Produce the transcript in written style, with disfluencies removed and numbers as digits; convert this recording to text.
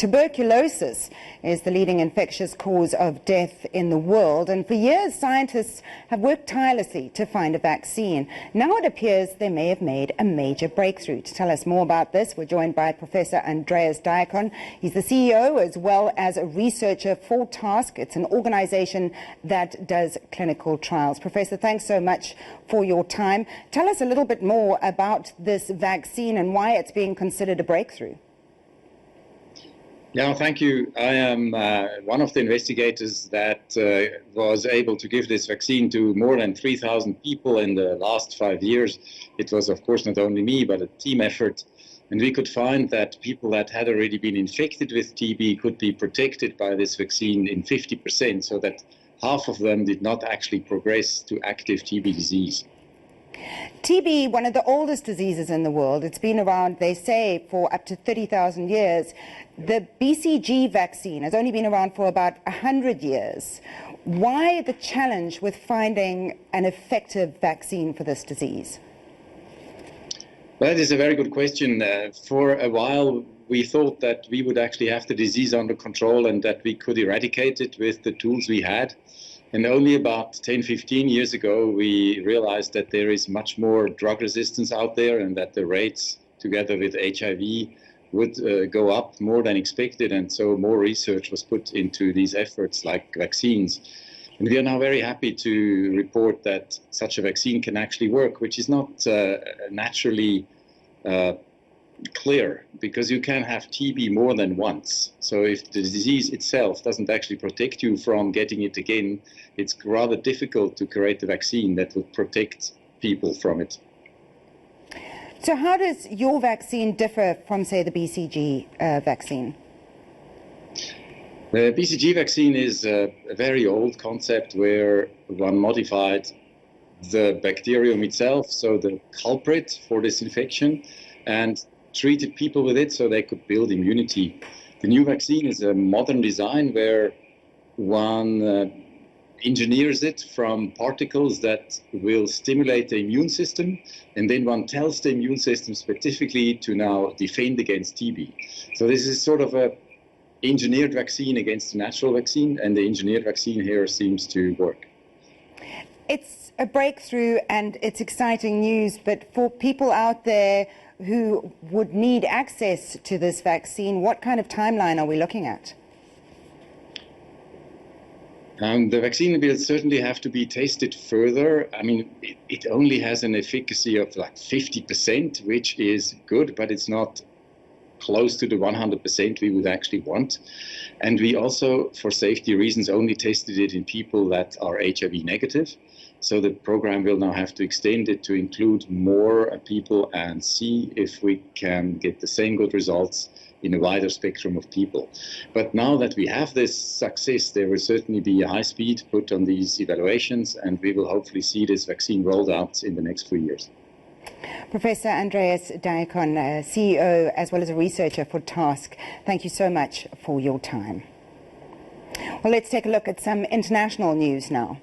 Tuberculosis is the leading infectious cause of death in the world, and for years scientists have worked tirelessly to find a vaccine. Now it appears they may have made a major breakthrough. To tell us more about this, we're joined by Professor Andreas Diacon. He's the CEO as well as a researcher for TASC. It's an organization that does clinical trials. Professor, thanks so much for your time. Tell us a little bit more about this vaccine and why it's being considered a breakthrough. Yeah, thank you. I am one of the investigators that was able to give this vaccine to more than 3,000 people in the last 5 years. It was, of course, not only me, but a team effort. And we could find that people that had already been infected with TB could be protected by this vaccine in 50%, so that half of them did not actually progress to active TB disease. TB, one of the oldest diseases in the world, it's been around, they say, for up to 30,000 years. The BCG vaccine has only been around for about 100 years. Why the challenge with finding an effective vaccine for this disease? That is a very good question. For a while, we thought that we would actually have the disease under control and that we could eradicate it with the tools we had. And only about 10, 15 years ago, we realized that there is much more drug resistance out there and that the rates, together with HIV, would go up more than expected. And so more research was put into these efforts like vaccines. And we are now very happy to report that such a vaccine can actually work, which is not naturally clear, because you can have TB more than once. So if the disease itself doesn't actually protect you from getting it again, it's rather difficult to create a vaccine that would protect people from it. So how does your vaccine differ from, say, the BCG vaccine? The BCG vaccine is a very old concept where one modified the bacterium itself, so the culprit for this infection, and treated people with it so they could build immunity. The new vaccine is a modern design where one engineers it from particles that will stimulate the immune system, and then one tells the immune system specifically to now defend against TB. So this is sort of a engineered vaccine against a natural vaccine, and the engineered vaccine here seems to work. It's a breakthrough and it's exciting news, but for people out there who would need access to this vaccine, what kind of timeline are we looking at? The vaccine will certainly have to be tested further. I mean, it only has an efficacy of like 50%, which is good, but it's not close to the 100% we would actually want. And we also, for safety reasons, only tested it in people that are HIV negative. So the program will now have to extend it to include more people and see if we can get the same good results in a wider spectrum of people. But now that we have this success, there will certainly be a high speed put on these evaluations, and we will hopefully see this vaccine rolled out in the next few years. Professor Andreas Diacon, CEO as well as a researcher for TASC, thank you so much for your time. Well, let's take a look at some international news now.